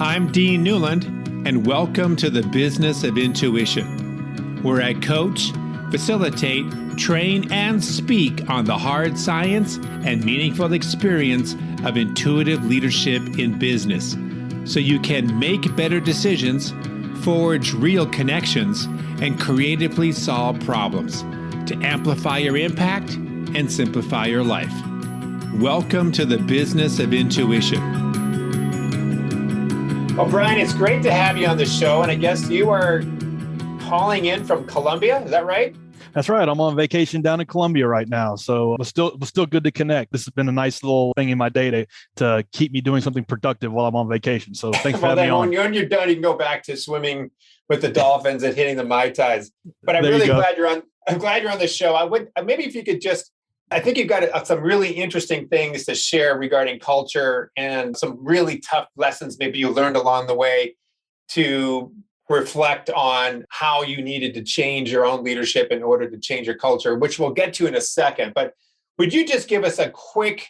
I'm Dean Newlund, and welcome to the Business of Intuition, where I coach, facilitate, train, and speak on the hard science and meaningful experience of intuitive leadership in business, so you can make better decisions, forge real connections, and creatively solve problems to amplify your impact and simplify your life. Welcome to the Business of Intuition. Well, Bryan, it's great to have you on the show, and I guess you are calling in from Colombia. Is that right? That's right. I'm on vacation down in Colombia right now, so it's still good to connect. This has been a nice little thing in my day to keep me doing something productive while I'm on vacation. So thanks for having me on. When you're done, you can go back to swimming with the dolphins and hitting the Mai Tais. But I'm really glad you're on. I'm glad you're on the show. I would maybe if you could just. I think you've got some really interesting things to share regarding culture and some really tough lessons maybe you learned along the way to reflect on how you needed to change your own leadership in order to change your culture, which we'll get to in a second. But would you just give us a quick,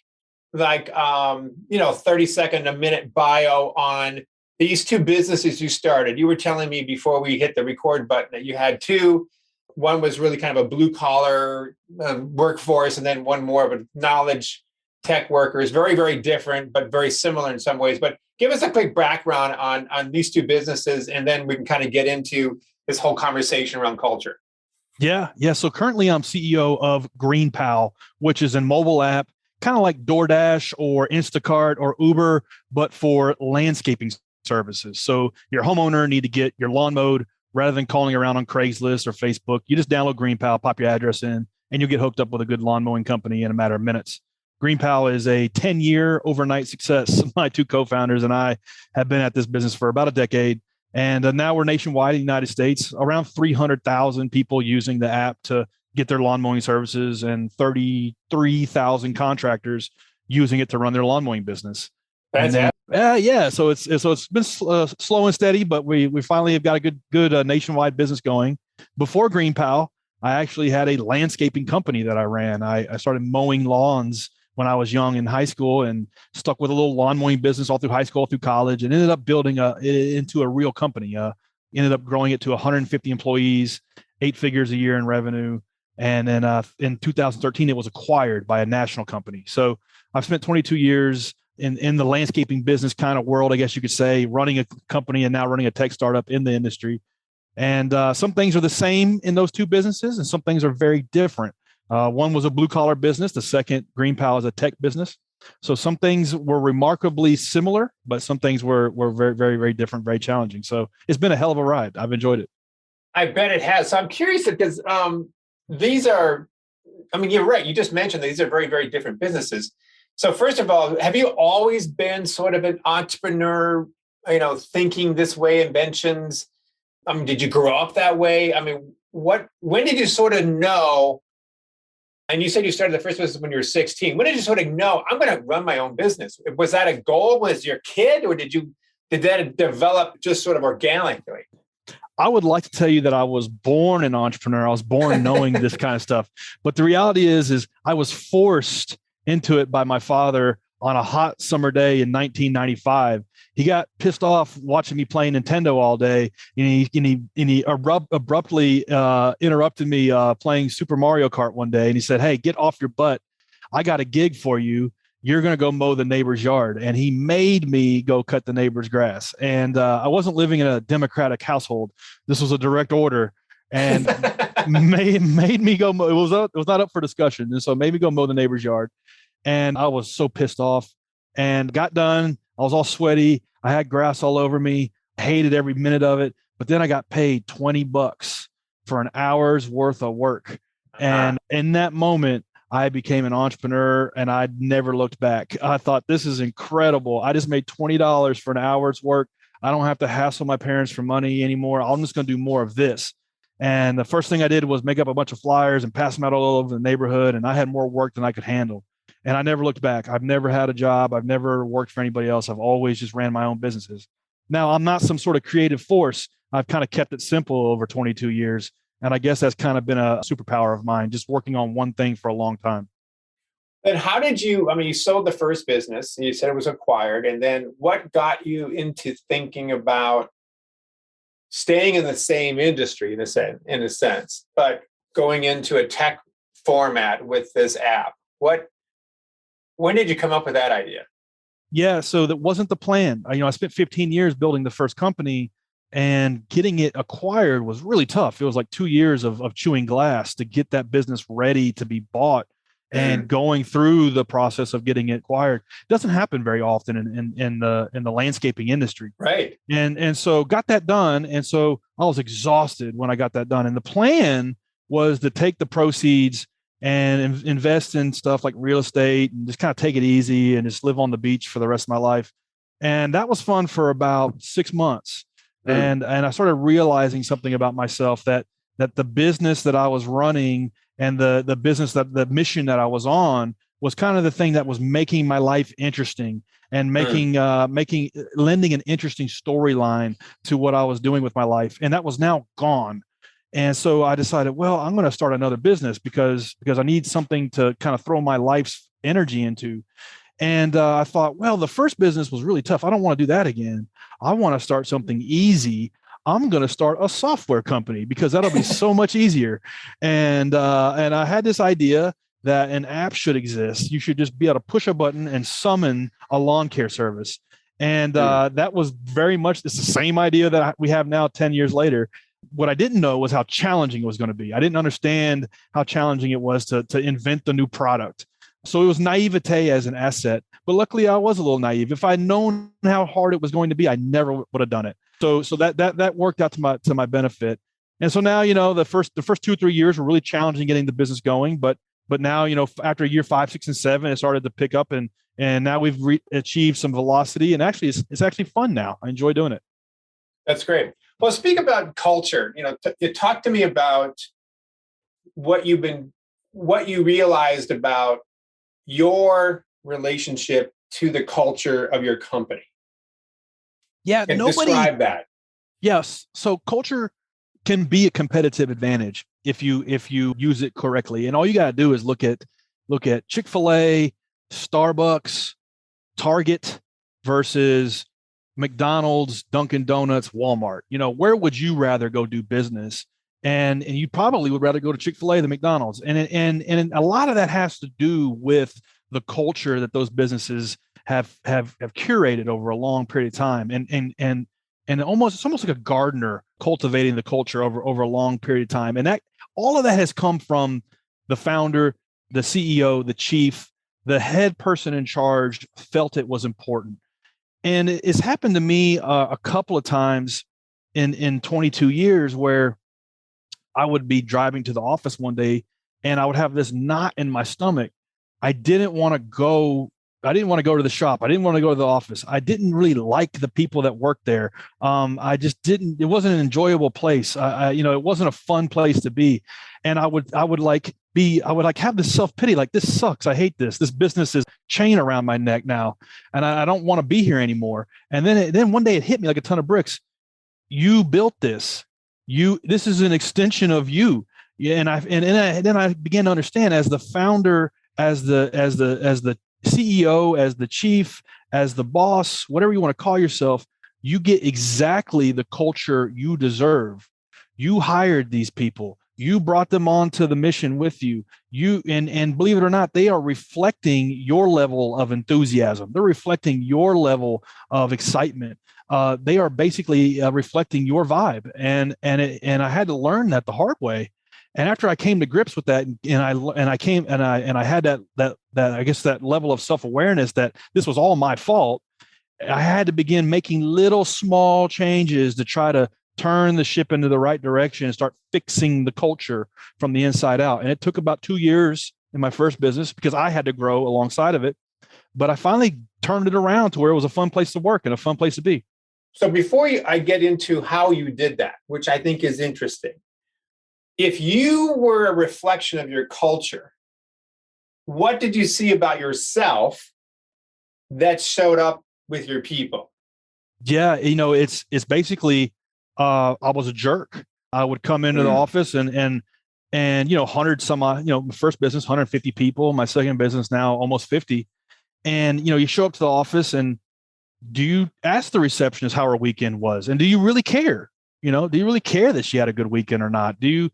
30-second, a minute bio on these two businesses you started? You were telling me before we hit the record button that you had two. One was really kind of a blue collar workforce, and then one more of a knowledge tech workers. Very, very different, but very similar in some ways. But give us a quick background on these two businesses, and then we can kind of get into this whole conversation around culture. Yeah. So currently I'm CEO of GreenPal, which is a mobile app, kind of like DoorDash or Instacart or Uber, but for landscaping services. So your homeowner need to get your lawn mowed. Rather than calling around on Craigslist or Facebook, you just download GreenPal, pop your address in, and you'll get hooked up with a good lawn mowing company in a matter of minutes. GreenPal is a 10-year overnight success. My two co-founders and I have been at this business for about a decade, and now we're nationwide in the United States, around 300,000 people using the app to get their lawn mowing services and 33,000 contractors using it to run their lawn mowing business. So it's been slow and steady, but we finally have got a good nationwide business going. Before GreenPal, I actually had a landscaping company that I ran. I started mowing lawns when I was young in high school and stuck with a little lawn mowing business all through high school, through college, and ended up building it into a real company. Ended up growing it to 150 employees, 8 figures a year in revenue. And then in 2013, it was acquired by a national company. So I've spent 22 years in the landscaping business kind of world, I guess you could say, running a company and now running a tech startup in the industry. And some things are the same in those two businesses, and some things are very different. One was a blue collar business. The second, GreenPal, is a tech business. So some things were remarkably similar, but some things were very, very, very different, very challenging. So it's been a hell of a ride. I've enjoyed it. I bet it has. So I'm curious because these are, you're right. You just mentioned these are very, very different businesses. So first of all, have you always been sort of an entrepreneur, thinking this way, inventions? Did you grow up that way? When did you sort of know? And you said you started the first business when you were 16. When did you sort of know, I'm going to run my own business? Was that a goal? Was your kid, or did that develop just sort of organically? I would like to tell you that I was born an entrepreneur. I was born knowing this kind of stuff. But the reality is I was forced into it by my father on a hot summer day in 1995. He got pissed off watching me playing Nintendo all day, and he abruptly interrupted me playing Super Mario Kart one day, and he said, "Hey, get off your butt. I got a gig for you. You're going to go mow the neighbor's yard." And he made me go cut the neighbor's grass. And I wasn't living in a democratic household. This was a direct order, and made me go mow. It was not up for discussion. And so made me go mow the neighbor's yard. And I was so pissed off and got done. I was all sweaty. I had grass all over me. Hated every minute of it. But then I got paid $20 for an hour's worth of work. And in that moment, I became an entrepreneur, and I never looked back. I thought, this is incredible. I just made $20 for an hour's work. I don't have to hassle my parents for money anymore. I'm just going to do more of this. And the first thing I did was make up a bunch of flyers and pass them out all over the neighborhood. And I had more work than I could handle. And I never looked back. I've never had a job. I've never worked for anybody else. I've always just ran my own businesses. Now, I'm not some sort of creative force. I've kind of kept it simple over 22 years. And I guess that's kind of been a superpower of mine, just working on one thing for a long time. Then how did you, I mean, you sold the first business and you said it was acquired. And then what got you into thinking about staying in the same industry in a sense, but going into a tech format with this app? When did you come up with that idea? Yeah, so that wasn't the plan. I spent 15 years building the first company, and getting it acquired was really tough. It was like 2 years of chewing glass to get that business ready to be bought, and going through the process of getting it acquired. It doesn't happen very often in the landscaping industry. Right. And so got that done. And so I was exhausted when I got that done. And the plan was to take the proceeds and invest in stuff like real estate and just kind of take it easy and just live on the beach for the rest of my life. And that was fun for about 6 months. And I started realizing something about myself, that the business that I was running and the business, that the mission that I was on, was kind of the thing that was making my life interesting and lending an interesting storyline to what I was doing with my life. And that was now gone. And so I decided, well, I'm going to start another business because I need something to kind of throw my life's energy into. And I thought, well, the first business was really tough. I don't want to do that again. I want to start something easy. I'm going to start a software company because that'll be so much easier. And I had this idea that an app should exist. You should just be able to push a button and summon a lawn care service. And that was very much, it's the same idea that we have now 10 years later. What I didn't know was how challenging it was going to be. I didn't understand how challenging it was to invent the new product. So it was naivete as an asset, but luckily I was a little naive. If I'd known how hard it was going to be, I never would have done it. So that worked out to my benefit. And so now, the first 2 or 3 years were really challenging getting the business going, but now, after year 5, 6, and 7, it started to pick up, and now we've achieved some velocity, and actually it's actually fun now. I enjoy doing it. That's great. Well, speak about culture. You talk to me about what you realized about your relationship to the culture of your company. Yeah, describe that. Yes, so culture can be a competitive advantage if you use it correctly. And all you got to do is look at Chick-fil-A, Starbucks, Target versus McDonald's, Dunkin' Donuts, Walmart. Where would you rather go do business? And you probably would rather go to Chick-fil-A than McDonald's. And a lot of that has to do with the culture that those businesses have curated over a long period of time. And it's almost like a gardener cultivating the culture over a long period of time. And that all of that has come from the founder, the CEO, the chief, the head person in charge felt it was important. And it's happened to me a couple of times in 22 years where I would be driving to the office one day and I would have this knot in my stomach. I didn't want to go to the shop. I didn't want to go to the office. I didn't really like the people that worked there. I just didn't. It wasn't an enjoyable place. It wasn't a fun place to be. And I would have this self-pity, like, this sucks. I hate this. This business is chain around my neck now, and I don't want to be here anymore. And then one day it hit me like a ton of bricks. You built this. This is an extension of you. Yeah, and then I began to understand, as the founder, as the CEO, as the chief, as the boss, whatever you want to call yourself, you get exactly the culture you deserve. You hired these people. You brought them onto the mission with you. And believe it or not, they are reflecting your level of enthusiasm. They're reflecting your level of excitement. They are basically reflecting your vibe. And I had to learn that the hard way. And after I came to grips with that, and I had that I guess that level of self-awareness that this was all my fault, I had to begin making little small changes to try to turn the ship into the right direction and start fixing the culture from the inside out. And it took about 2 years in my first business because I had to grow alongside of it. But I finally turned it around to where it was a fun place to work and a fun place to be. So before I get into how you did that, which I think is interesting, if you were a reflection of your culture, what did you see about yourself that showed up with your people? Yeah, it's basically I was a jerk. I would come into the office and and 100 some odd, my first business 150 people, my second business now almost 50. And you show up to the office, and do you ask the receptionist how her weekend was, and do you really care? Do you really care that she had a good weekend or not? Do you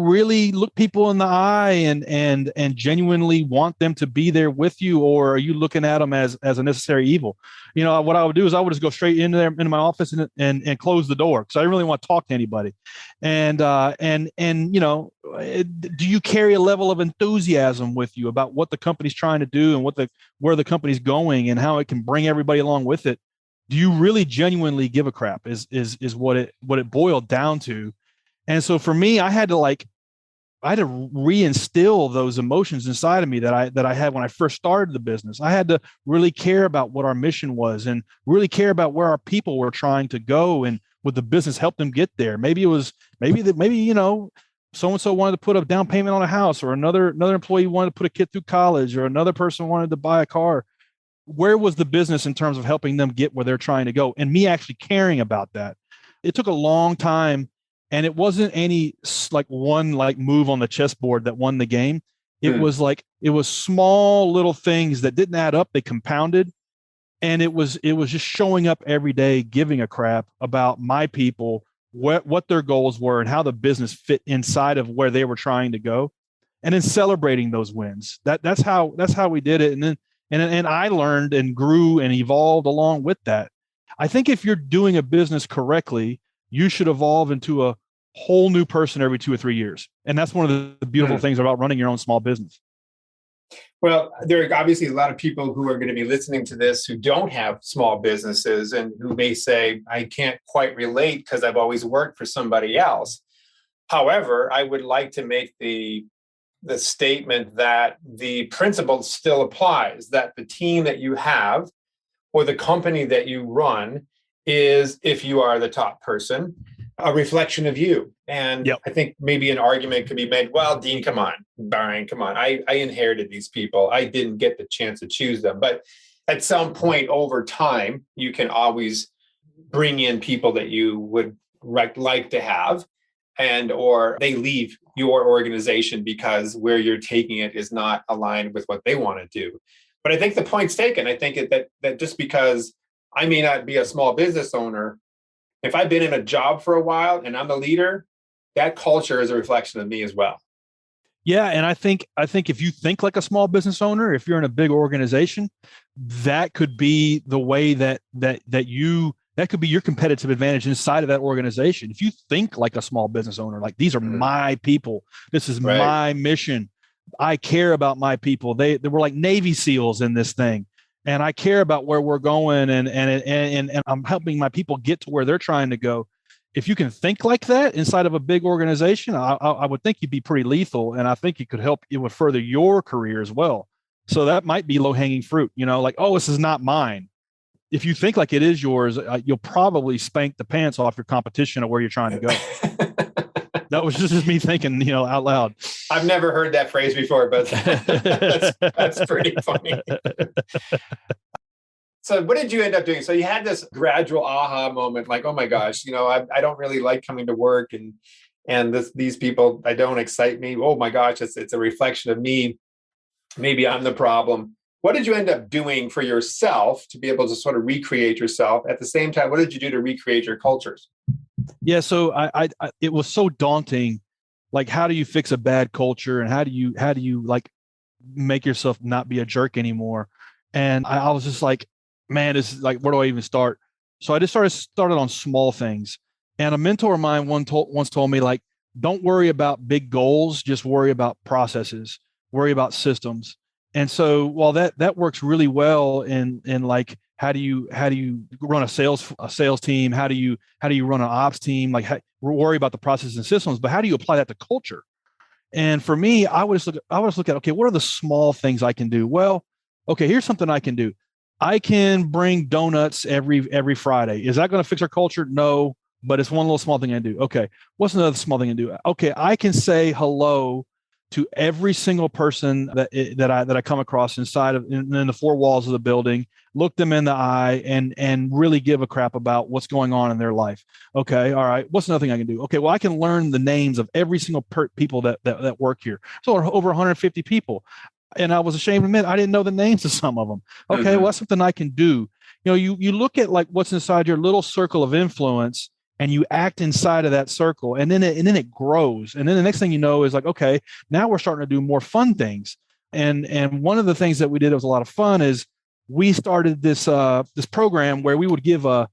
really look people in the eye and genuinely want them to be there with you, or are you looking at them as a necessary evil? What I would do is I would just go straight into my office and close the door, because I didn't really want to talk to anybody. And do you carry a level of enthusiasm with you about what the company's trying to do and where the company's going and how it can bring everybody along with it? Do you really genuinely give a crap is what it boiled down to. And so for me, I had to reinstill those emotions inside of me that I had when I first started the business. I had to really care about what our mission was and really care about where our people were trying to go, and would the business help them get there. Maybe so-and-so wanted to put a down payment on a house, or another employee wanted to put a kid through college, or another person wanted to buy a car. Where was the business in terms of helping them get where they're trying to go, and me actually caring about that? It took a long time, and it wasn't any one move on the chessboard that won the game. It was small little things that didn't add up. They compounded, and it was just showing up every day, giving a crap about my people, what their goals were, and how the business fit inside of where they were trying to go, and then celebrating those wins. That's how we did it. And I learned and grew and evolved along with that. I think if you're doing a business correctly, you should evolve into a whole new person every 2 or 3 years. And that's one of the beautiful things about running your own small business. Well, there are obviously a lot of people who are going to be listening to this who don't have small businesses, and who may say, I can't quite relate because I've always worked for somebody else. However, I would like to make the statement that the principle still applies, that the team that you have or the company that you run is, if you are the top person, a reflection of you. And I think maybe an argument could be made, well, Dean, come on, Brian, come on. I inherited these people. I didn't get the chance to choose them. But at some point over time, you can always bring in people that you would like to have, or they leave your organization because where you're taking it is not aligned with what they want to do. But I think the point's taken. I think that just because I may not be a small business owner, if I've been in a job for a while and I'm the leader, that culture is a reflection of me as well. Yeah, and I think if you think like a small business owner, if you're in a big organization, that could be the way that could be your competitive advantage inside of that organization. If you think like a small business owner, like, these are my people, this is my mission, I care about my people. They were like Navy SEALs in this thing, and I care about where we're going, and I'm helping my people get to where they're trying to go. If you can think like that inside of a big organization, I would think you'd be pretty lethal, and I think it could help you with further your career as well. So that might be low-hanging fruit, like, oh, this is not mine. If you think like it is yours, you'll probably spank the pants off your competition of where you're trying to go. That was just me thinking, out loud. I've never heard that phrase before, but that's pretty funny. So what did you end up doing? So you had this gradual aha moment, like, oh my gosh, I don't really like coming to work, and these people, I don't excite me. Oh my gosh, it's a reflection of me. Maybe I'm the problem. What did you end up doing for yourself to be able to sort of recreate yourself? At the same time, what did you do to recreate your cultures? Yeah, so I it was so daunting. Like, how do you fix a bad culture, and how do you like make yourself not be a jerk anymore? And I was just like, man, this is like, where do I even start? So I just started on small things. And a mentor of mine once told me, like, don't worry about big goals, just worry about processes, worry about systems. And so while that works really well in like, how do you run a sales team? How do you run an ops team? Like, worry about the processes and systems, but how do you apply that to culture? And for me, I would just look at, okay, what are the small things I can do? Well, okay, here's something I can do. I can bring donuts every Friday. Is that going to fix our culture? No, but it's one little small thing I do. Okay, what's another small thing I do? Okay, I can say hello to every single person that I come across inside of in the four walls of the building, look them in the eye and really give a crap about what's going on in their life. Okay, all right. What's another thing I can do? Okay, well, I can learn the names of every single people that work here. So over 150 people, and I was ashamed to admit I didn't know the names of some of them. Okay, well, that's something I can do. You look at like what's inside your little circle of influence, and you act inside of that circle, and then it grows, and then the next thing you know is like, okay, now we're starting to do more fun things. And one of the things that we did that was a lot of fun is we started this program where we would give an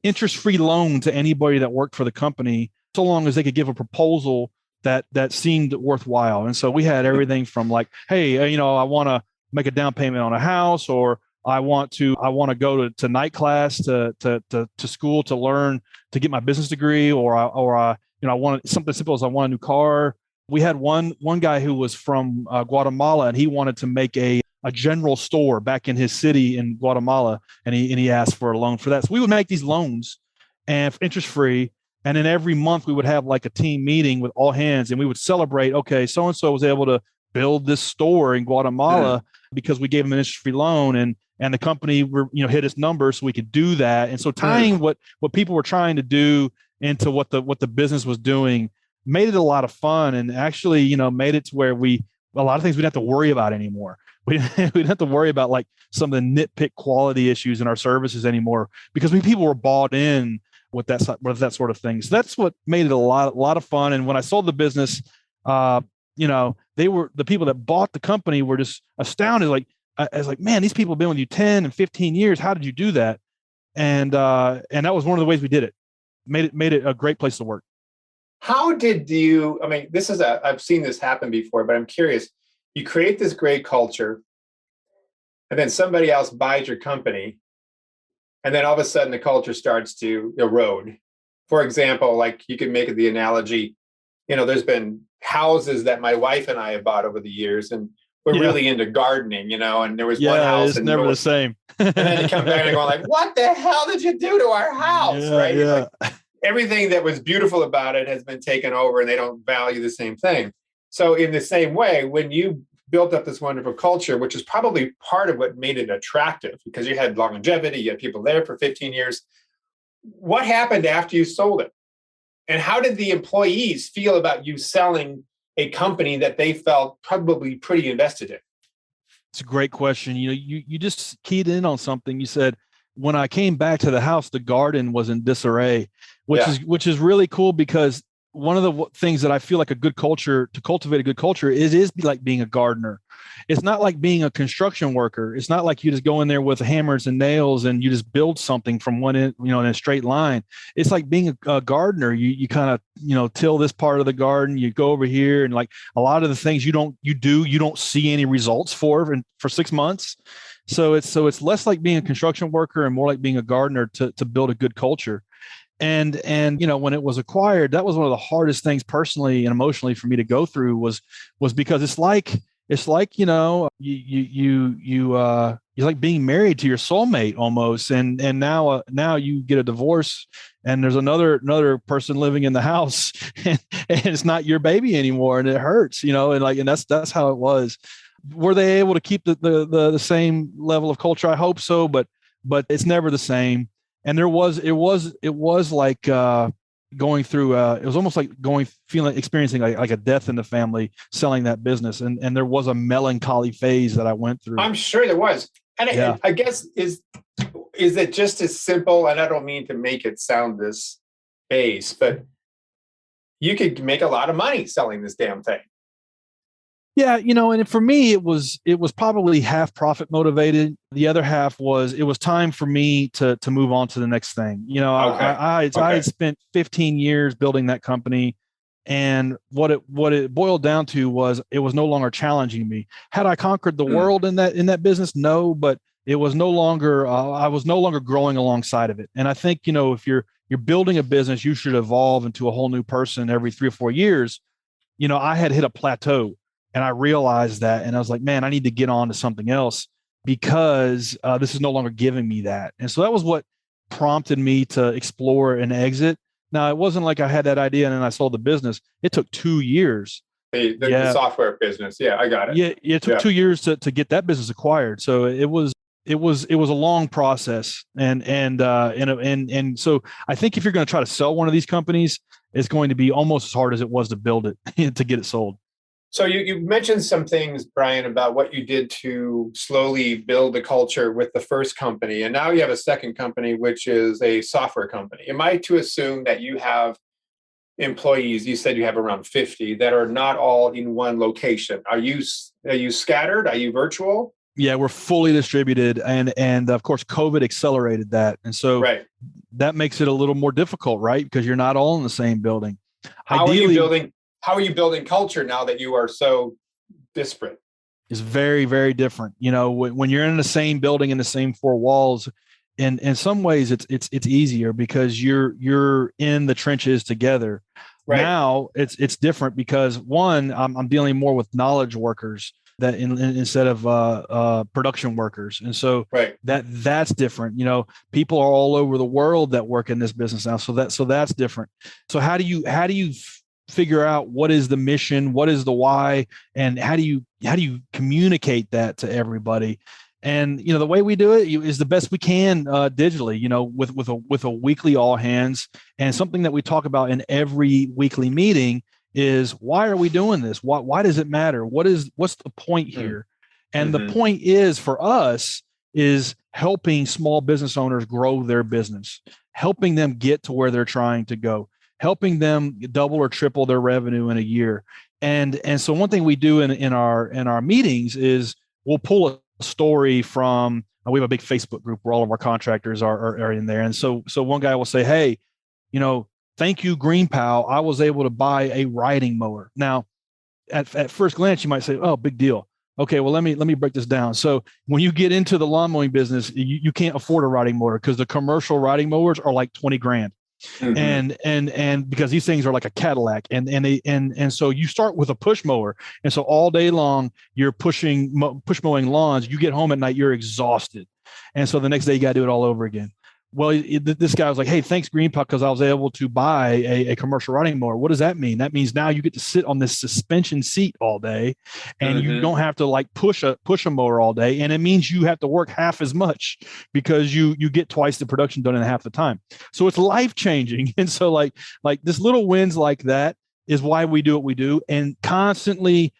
interest-free loan to anybody that worked for the company, so long as they could give a proposal that seemed worthwhile. And so we had everything from like, hey, I want to make a down payment on a house, or I want to go to night class to school to learn to get my business degree, or I wanted something simple as I want a new car. We had one guy who was from Guatemala, and he wanted to make a general store back in his city in Guatemala, and he asked for a loan for that. So we would make these loans and interest free. And then every month we would have like a team meeting with all hands, and we would celebrate, okay, so-and-so was able to build this store in Guatemala because we gave them an interest-free loan, and the company hit its numbers so we could do that. And so tying what people were trying to do into what the business was doing made it a lot of fun, and actually, made it to where a lot of things we didn't have to worry about anymore. We didn't have to worry about like some of the nitpick quality issues in our services anymore, because people were bought in with that sort of thing. So that's what made it a lot of fun. And when I sold the business, they were, the people that bought the company were just astounded. Like, I was like, man, these people have been with you 10 and 15 years. How did you do that? And that was one of the ways we did it. Made it a great place to work. How did you, I've seen this happen before, but I'm curious. You create this great culture, and then somebody else buys your company, and then all of a sudden the culture starts to erode. For example, like you could make it the analogy, there's been houses that my wife and I have bought over the years, and we're really into gardening, and there was one house. It's never the same. And then you come back and go like, what the hell did you do to our house? Right? Yeah. Like, everything that was beautiful about it has been taken over, and they don't value the same thing. So in the same way, when you built up this wonderful culture, which is probably part of what made it attractive, because you had longevity, you had people there for 15 years. What happened after you sold it? And how did the employees feel about you selling a company that they felt probably pretty invested in? It's a great question. You just keyed in on something. You said, when I came back to the house, the garden was in disarray, which is really cool, because one of the things that I feel like to cultivate a good culture is like being a gardener. It's not like being a construction worker. It's not like you just go in there with hammers and nails and you just build something from one end, in a straight line. It's like being a gardener. You kind of, till this part of the garden, you go over here, and like a lot of the things you don't see any results for 6 months. So it's less like being a construction worker and more like being a gardener to build a good culture. And when it was acquired, that was one of the hardest things personally and emotionally for me to go through, was because it's like you're like being married to your soulmate almost, and now you get a divorce, and there's another person living in the house, and it's not your baby anymore, and it hurts, and that's how it was. Were they able to keep the same level of culture? I hope so, but it's never the same. And it was like going through. It was almost like experiencing like a death in the family, selling that business, and there was a melancholy phase that I went through. I'm sure there was, and I guess is it just as simple? And I don't mean to make it sound this base, but you could make a lot of money selling this damn thing. Yeah, and for me, it was probably half profit motivated. The other half was it was time for me to move on to the next thing. I had spent 15 years building that company, and what it boiled down to was it was no longer challenging me. Had I conquered the world in that business? No, but it was no longer. I was no longer growing alongside of it. And I think if you're building a business, you should evolve into a whole new person every 3 or 4 years. I had hit a plateau. And I realized that, and I was like, man, I need to get on to something else, because this is no longer giving me that. And so that was what prompted me to explore an exit. Now, it wasn't like I had that idea and then I sold the business. It took 2 years The software business. Yeah, I got it. Yeah, it took 2 years to get that business acquired. So it was a long process, and so I think if you're going to try to sell one of these companies, it's going to be almost as hard as it was to build it to get it sold. So you mentioned some things, Brian, about what you did to slowly build the culture with the first company, and now you have a second company, which is a software company. Am I to assume that you have employees? You said you have around 50 that are not all in one location. Are you scattered? Are you virtual? Yeah, we're fully distributed, and of course, COVID accelerated that, and so that makes it a little more difficult, right? Because you're not all in the same building. How are you building culture now that you are so disparate? It's very, very different. When you're in the same building in the same four walls, in some ways it's easier because you're in the trenches together. Right. Now it's different because one, I'm dealing more with knowledge workers that instead of production workers, and so that's different. People are all over the world that work in this business now, so that's different. So how do you figure out what is the mission, what is the why, and how do you communicate that to everybody? And the way we do it is the best we can digitally. With a weekly all hands, and something that we talk about in every weekly meeting is, why are we doing this? Why does it matter? What's the point here? And the point is, for us, is helping small business owners grow their business, helping them get to where they're trying to go, helping them double or triple their revenue in a year. And so one thing we do in our meetings is we'll pull a story from, we have a big Facebook group where all of our contractors are in there. And so one guy will say, hey, thank you, GreenPal, I was able to buy a riding mower. Now, at first glance, you might say, oh, big deal. Okay, well, let me break this down. So when you get into the lawn mowing business, you can't afford a riding mower because the commercial riding mowers are like $20,000. And because these things are like a Cadillac, and so you start with a push mower, and so all day long you're push mowing lawns. You get home at night, you're exhausted, and so the next day you got to do it all over again. Well, this guy was like, hey, thanks, GreenPal, because I was able to buy a commercial riding mower. What does that mean? That means now you get to sit on this suspension seat all day, and you don't have to like push a mower all day. And it means you have to work half as much because you get twice the production done in half the time. So it's life changing. And so like this little wins like that is why we do what we do, and constantly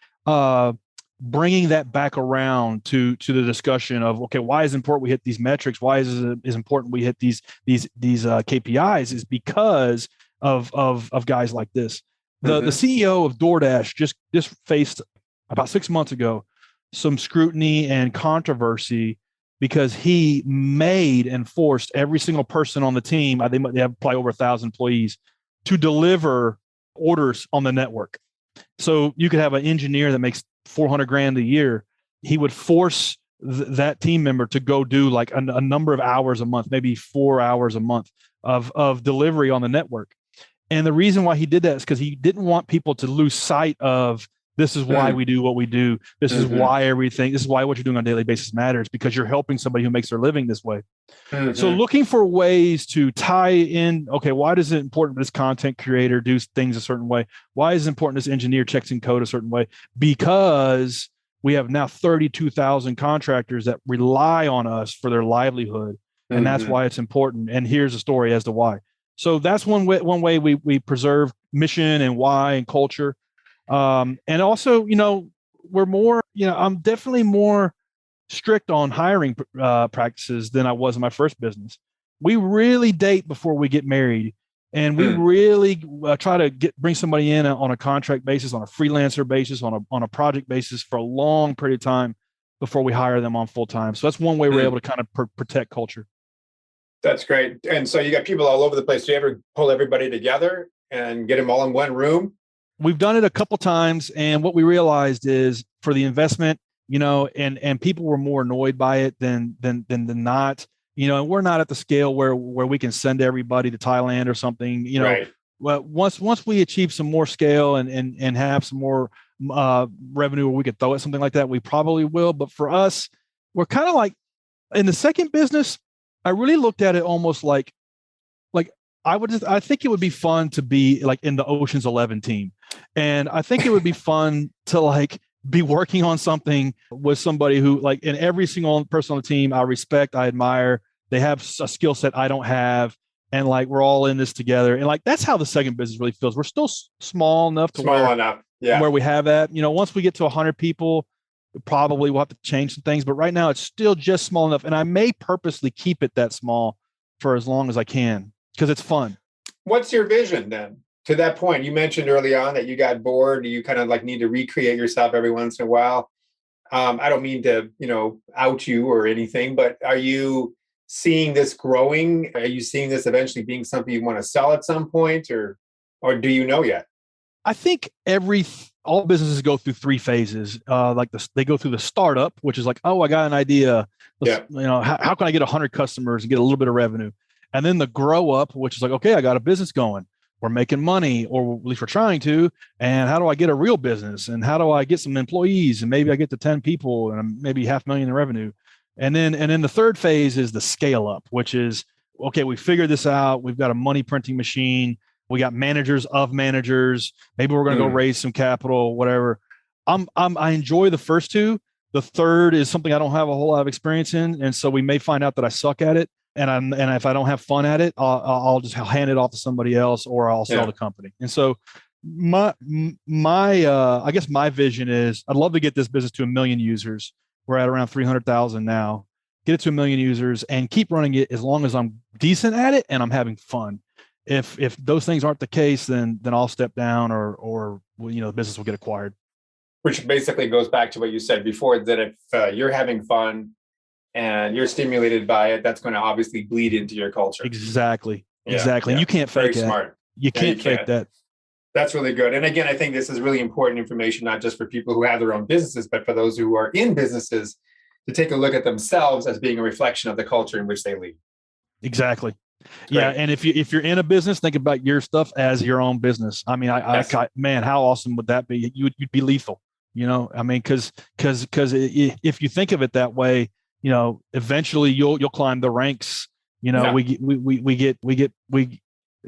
bringing that back around to the discussion of, okay, why is it important we hit these metrics? Why is it important we hit these KPIs? Is because of guys like this. The CEO of DoorDash just faced about 6 months ago some scrutiny and controversy because he made and forced every single person on the team, they have probably over 1,000 employees, to deliver orders on the network. So you could have an engineer that makes $400,000 a year. He would force that team member to go do like a number of hours a month, maybe 4 hours a month of delivery on the network. And the reason why he did that is because he didn't want people to lose sight of, this is why we do what we do. This is why what you're doing on a daily basis matters, because you're helping somebody who makes their living this way. So looking for ways to tie in, okay, why is it important this content creator do things a certain way? Why is it important this engineer checks in code a certain way? Because we have now 32,000 contractors that rely on us for their livelihood. And that's why it's important. And here's a story as to why. So that's one way we preserve mission and why and culture. And also, we're more, I'm definitely more strict on hiring practices than I was in my first business. We really date before we get married, and we really try to bring somebody in on a contract basis, on a freelancer basis, on a project basis for a long period of time before we hire them on full time. So that's one way we're able to kind of protect culture. That's great. And so you got people all over the place. Do you ever pull everybody together and get them all in one room? We've done it a couple times, and what we realized is, for the investment, and people were more annoyed by it than not. And we're not at the scale where we can send everybody to Thailand or something. Well, once we achieve some more scale and have some more revenue where we could throw at something like that, we probably will. But for us, we're kind of like, in the second business, I really looked at it almost like I think it would be fun to be like in the Ocean's 11 team. And I think it would be fun to like be working on something with somebody who like, in every single person on the team, I respect, I admire. They have a skill set I don't have. And like, we're all in this together. And like, that's how the second business really feels. We're still small enough to where we have that, once we get to 100 people, probably we'll have to change some things, but right now it's still just small enough. And I may purposely keep it that small for as long as I can, because it's fun. What's your vision then? To that point, you mentioned early on that you got bored. You kind of like need to recreate yourself every once in a while. I don't mean to, out you or anything, but are you seeing this growing? Are you seeing this eventually being something you want to sell at some point, or do you know yet? I think all businesses go through 3 phases. They go through the startup, which is like, oh, I got an idea. How can I get 100 customers and get a little bit of revenue? And then the grow up, which is like, okay, I got a business going. We're making money, or at least we're trying to. And how do I get a real business? And how do I get some employees? And maybe I get to 10 people and maybe $500,000 in revenue. And then the third phase is the scale up, which is, okay, we figured this out. We've got a money printing machine. We got managers of managers. Maybe we're going to go raise some capital, whatever. I enjoy the first 2. The third is something I don't have a whole lot of experience in. And so we may find out that I suck at it. And if I don't have fun at it, I'll just hand it off to somebody else, or I'll sell the company. And so my I guess my vision is I'd love to get this business to 1 million users. We're at around 300,000 now. Get it to 1 million users and keep running it as long as I'm decent at it and I'm having fun. If those things aren't the case, then I'll step down, or the business will get acquired. Which basically goes back to what you said before, that if you're having fun and you're stimulated by it, that's going to obviously bleed into your culture. Exactly. And you can't fake that. Smart. You can't fake that. That's really good. And again, I think this is really important information, not just for people who have their own businesses, but for those who are in businesses, to take a look at themselves as being a reflection of the culture in which they lead. Exactly. Yeah. And if you're in a business, think about your stuff as your own business. I mean, man, how awesome would that be? You'd be lethal, I mean, cause if you think of it that way, eventually you'll climb the ranks.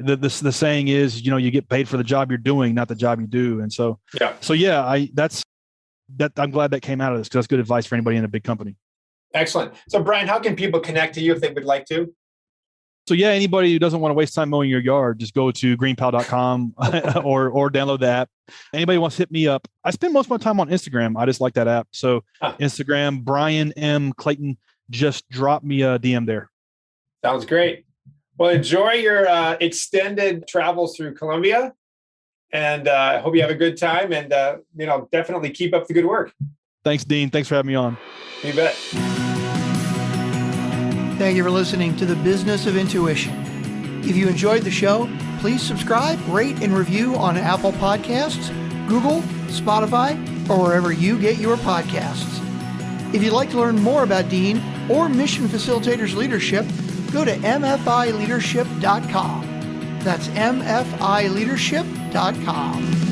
The saying is, you get paid for the job you're doing, not the job you do. And so, I'm glad that came out of this, because that's good advice for anybody in a big company. Excellent. So Bryan, how can people connect to you if they would like to? So anybody who doesn't want to waste time mowing your yard, just go to greenpal.com or download the app. Anybody wants to hit me up. I spend most of my time on Instagram. I just like that app. So Instagram, Bryan M. Clayton, just drop me a DM there. Sounds great. Well, enjoy your extended travels through Colombia, and I hope you have a good time, and definitely keep up the good work. Thanks, Dean. Thanks for having me on. You bet. Thank you for listening to The Business of Intuition. If you enjoyed the show, please subscribe, rate, and review on Apple Podcasts, Google, Spotify, or wherever you get your podcasts. If you'd like to learn more about Dean or Mission Facilitators Leadership, go to mfileadership.com. That's mfileadership.com.